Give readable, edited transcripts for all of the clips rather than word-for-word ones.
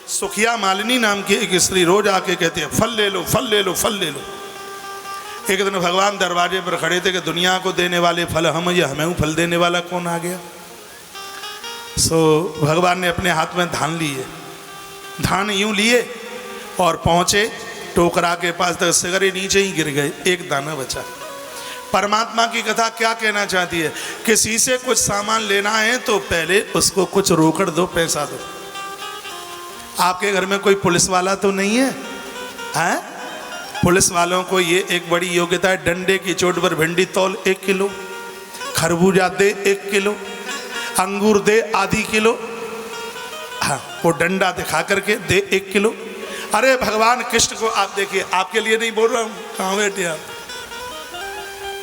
सुखिया मालिनी नाम की एक स्त्री रोज आके कहती है फल ले लो, फल ले लो, फल ले लो। एक दिन भगवान दरवाजे पर खड़े थे कि दुनिया को देने वाले फल हम, ये हमें फल देने वाला कौन आ गया। सो भगवान ने अपने हाथ में धान लिए, धान यूं लिए और पहुंचे टोकरा के पास, तक सिगरे नीचे ही गिर गए, एक दाना बचा। परमात्मा की कथा क्या कहना चाहती है, किसी से कुछ सामान लेना है तो पहले उसको कुछ रोकड़ दो, पैसा दो। आपके घर में कोई पुलिस वाला तो नहीं है, हैं? पुलिस वालों को ये एक बड़ी योग्यता है, डंडे की चोट पर भिंडी तौल 1 किलो, खरबूजा दे 1 किलो, अंगूर दे आधी किलो। हाँ, वो डंडा दिखा करके दे 1 किलो। अरे भगवान कृष्ण को आप देखिए, आपके लिए नहीं बोल रहा हूँ, कहाँ बैठे आप।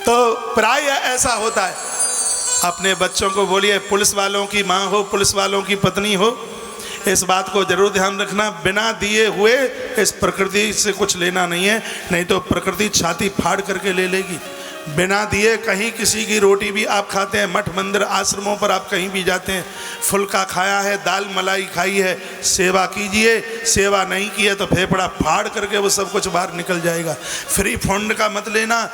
तो प्राय ऐसा होता है, अपने बच्चों को बोलिए पुलिस वालों की माँ हो, पुलिस वालों की पत्नी हो, इस बात को जरूर ध्यान रखना, बिना दिए हुए इस प्रकृति से कुछ लेना नहीं है, नहीं तो प्रकृति छाती फाड़ करके ले लेगी। बिना दिए कहीं किसी की रोटी भी आप खाते हैं, मठ मंदिर आश्रमों पर आप कहीं भी जाते हैं, फुल्का खाया है, दाल मलाई खाई है, सेवा कीजिए। सेवा नहीं की है तो फेफड़ा फाड़ करके वो सब कुछ बाहर निकल जाएगा। फ्री फंड का मत लेना।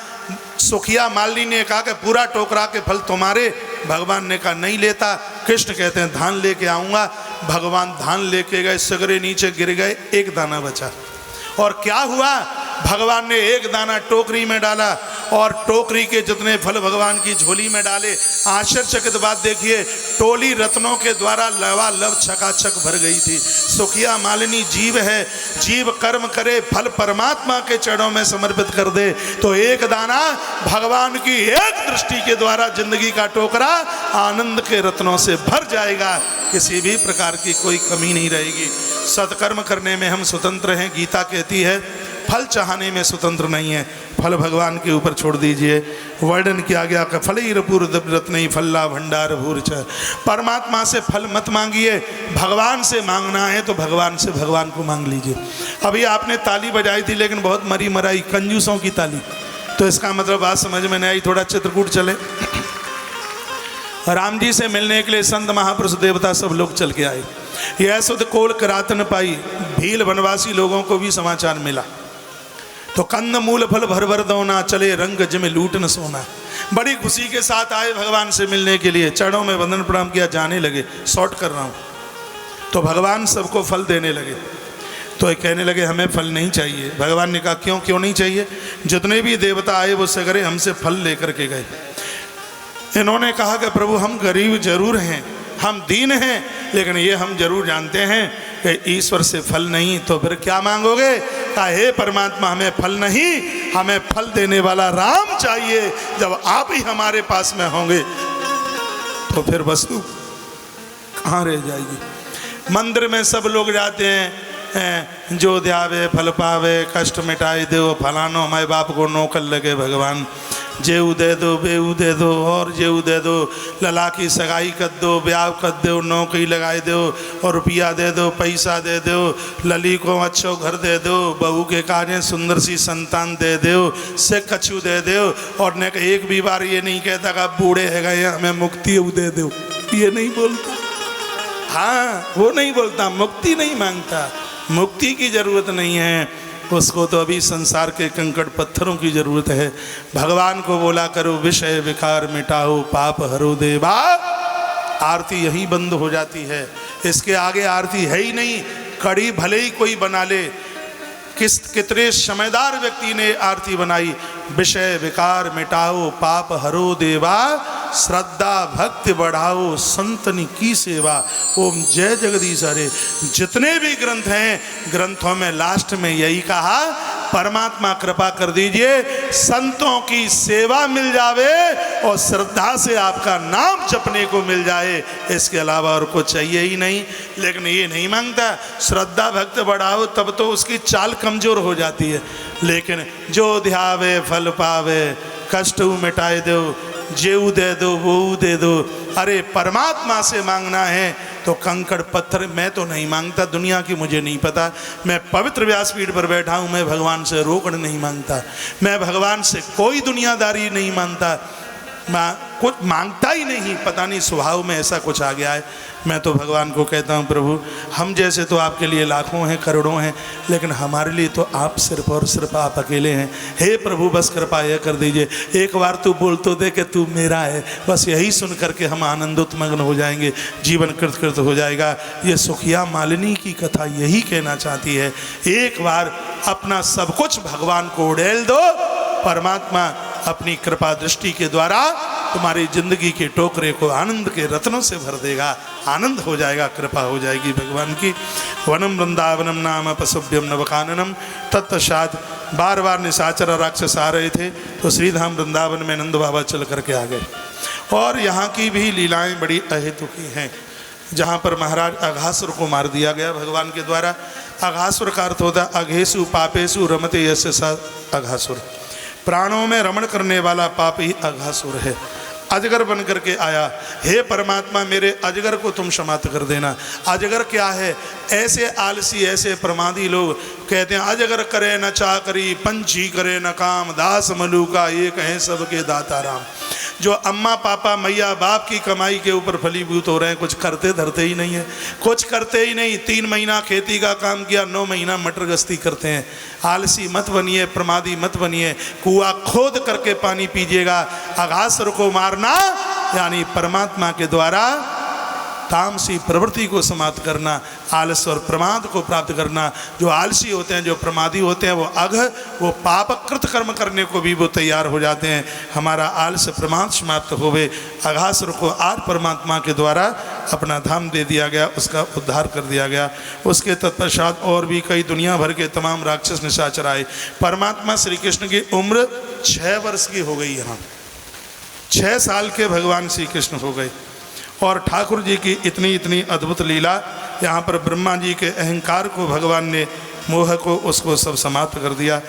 सुखिया मालिनी ने कहा कि पूरा टोकरा के फल तुम्हारे, भगवान ने कहा नहीं लेता। कृष्ण कहते हैं धान लेके आऊँगा। भगवान धान लेके गए, सगरे नीचे गिर गए, एक दाना बचा। और क्या हुआ, भगवान ने एक दाना टोकरी में डाला और टोकरी के जितने फल भगवान की झोली में डाले। आश्चर्यचकित बात देखिए, टोली रत्नों के द्वारा लबालब छकाछक भर गई थी। सुखिया मालिनी जीव है, जीव कर्म करे, फल परमात्मा के चरणों में समर्पित कर दे तो एक दाना भगवान की एक दृष्टि के द्वारा जिंदगी का टोकरा आनंद के रत्नों से भर जाएगा, किसी भी प्रकार की कोई कमी नहीं रहेगी। सत्कर्म करने में हम स्वतंत्र हैं, गीता कहती है, फल चाहने में स्वतंत्र नहीं है, फल भगवान के ऊपर छोड़ दीजिए। वर्णन किया गया कि फल ही रपूर रत्न फल्ला भंडार भूर छ। परमात्मा से फल मत मांगिए, भगवान से मांगना है तो भगवान से भगवान को मांग लीजिए। अभी आपने ताली बजाई थी लेकिन बहुत मरी मराई कंजूसों की ताली, तो इसका मतलब बात समझ में नहीं आई। थोड़ा चित्रकूट चले। राम जी से मिलने के लिए संत महापुरुष देवता सब लोग चल के आए। यह सुध कोल करातन पाई, भील वनवासी लोगों को भी समाचार मिला। तो कंद मूल फल भर भर दौना, चले रंग जिमे लूट न सोना। बड़ी खुशी के साथ आए भगवान से मिलने के लिए, चरणों में वंदन प्रणाम किया, जाने लगे, शॉर्ट कर रहा हूँ। तो भगवान सबको फल देने लगे। तो कहने लगे हमें फल नहीं चाहिए। भगवान ने कहा क्यों नहीं चाहिए। जितने भी देवता आए वो सगरे हमसे फल लेकर के गए। इन्होंने कहा कि प्रभु हम गरीब जरूर हैं, हम दीन हैं, लेकिन ये हम जरूर जानते हैं कि ईश्वर से फल नहीं, तो फिर क्या मांगोगे। कहा हे परमात्मा हमें फल नहीं, हमें फल देने वाला राम चाहिए। जब आप ही हमारे पास में होंगे तो फिर वस्तु कहाँ रह जाएगी। मंदिर में सब लोग जाते हैं, जो ध्यावे फल पावे, कष्ट मिटाए दो, फलानो माए बाप को नौकर लगे भगवान, जेऊ दे दो, बेऊ दे दो, और जेऊ दे दो, लला की सगाई कर दो, ब्याह कर दो, नौकरी लगाए दो, और रुपया दे दो, पैसा दे दो, लली को अच्छो घर दे दो, बहू के कार्य सुंदर सी संतान दे दो, से कछु दे दो। और ने एक भी बार ये नहीं कहता कि बूढ़े है गए हमें मुक्ति दे दो, ये नहीं बोलता। हाँ, वो नहीं बोलता, मुक्ति नहीं मांगता, मुक्ति की जरूरत नहीं है उसको, तो अभी संसार के कंकड़ पत्थरों की जरूरत है। भगवान को बोला करो विषय विकार मिटाओ, पाप हरो देवा। आरती यही बंद हो जाती है, इसके आगे आरती है ही नहीं। कड़ी भले ही कोई बना ले, कितने समझदार व्यक्ति ने आरती बनाई, विषय विकार मिटाओ, पाप हरो देवा, श्रद्धा भक्ति बढ़ाओ, संतनी की सेवा। ओम जय जगदीश हरे। जितने भी ग्रंथ हैं, ग्रंथों में लास्ट में यही कहा, परमात्मा कृपा कर दीजिए, संतों की सेवा मिल जावे और श्रद्धा से आपका नाम जपने को मिल जाए, इसके अलावा और कुछ चाहिए ही नहीं। लेकिन ये नहीं मांगता, श्रद्धा भक्ति बढ़ाओ तब तो उसकी चाल कमजोर हो जाती है। लेकिन जो ध्यावे फल पावे, कष्ट मिटाए दो, जेऊ दे दो, वो दे दो। अरे परमात्मा से मांगना है तो कंकड़ पत्थर मैं तो नहीं मांगता, दुनिया की मुझे नहीं पता। मैं पवित्र व्यासपीठ पर बैठा हूँ, मैं भगवान से रोकड़ नहीं मांगता, मैं भगवान से कोई दुनियादारी नहीं मानता। कुछ मांगता ही नहीं, पता नहीं स्वभाव में ऐसा कुछ आ गया है। मैं तो भगवान को कहता हूँ, प्रभु हम जैसे तो आपके लिए लाखों हैं, करोड़ों हैं, लेकिन हमारे लिए तो आप सिर्फ और सिर्फ आप अकेले हैं। हे प्रभु बस कृपा यह कर दीजिए, एक बार तू बोल तो दे कि तू मेरा है, बस यही सुन करके हम आनंदोत्मग्न हो जाएंगे, जीवन कृतकृत हो जाएगा। ये सुखिया मालिनी की कथा यही कहना चाहती है, एक बार अपना सब कुछ भगवान को उड़ेल दो, परमात्मा अपनी कृपा दृष्टि के द्वारा तुम्हारी जिंदगी के टोकरे को आनंद के रत्नों से भर देगा, आनंद हो जाएगा, कृपा हो जाएगी भगवान की। वनम वृंदावनम नाम पशुभ्यम नवकाननम। तत्पश्चात बार बार निशाचर राक्षस आ रहे थे, तो श्रीधाम वृंदावन में नंद बाबा चल करके आ गए। और यहाँ की भी लीलाएं बड़ी अहेतुकी हैं। जहाँ पर महाराज अघासुर को मार दिया गया भगवान के द्वारा। अघासुर का अर्थ होता है अघेसु पापेसु रमते यस्य स अघासुर, प्राणों में रमण करने वाला पाप ही अघासुर है। अजगर बन करके आया, हे परमात्मा मेरे अजगर को तुम समाप्त कर देना। अजगर क्या है? ऐसे आलसी ऐसे प्रमादी लोग कहते हैं अजगर करे न चाकरी, पंछी करे न काम, दास मलूका ये कहें सबके दाता राम। जो अम्मा पापा मैया बाप की कमाई के ऊपर फलीभूत हो रहे हैं, कुछ करते धरते ही नहीं है, कुछ करते ही नहीं। 3 महीना खेती का काम किया, 9 महीना मटर गश्ती करते हैं। आलसी मत बनिए, प्रमादी मत बनिए, कुआं खोद करके पानी पीजिएगा। अघासुर को मारना यानी परमात्मा के द्वारा तामसी प्रवृत्ति को समाप्त करना, आलस और प्रमाद को प्राप्त करना। जो आलसी होते हैं, जो प्रमादी होते हैं, वो अघ वो पापकृत कर्म करने को भी वो तैयार हो जाते हैं। हमारा आलस प्रमाद समाप्त होवे। अघासुर को आज परमात्मा के द्वारा अपना धाम दे दिया गया, उसका उद्धार कर दिया गया। उसके तत्पश्चात और भी कई दुनिया भर के तमाम राक्षस निशाचर आए। परमात्मा श्री कृष्ण की उम्र 6 वर्ष की हो गई। यहाँ 6 साल के भगवान श्री कृष्ण हो गए। और ठाकुर जी की इतनी इतनी अद्भुत लीला। यहाँ पर ब्रह्मा जी के अहंकार को भगवान ने, मोह को, उसको सब समाप्त कर दिया।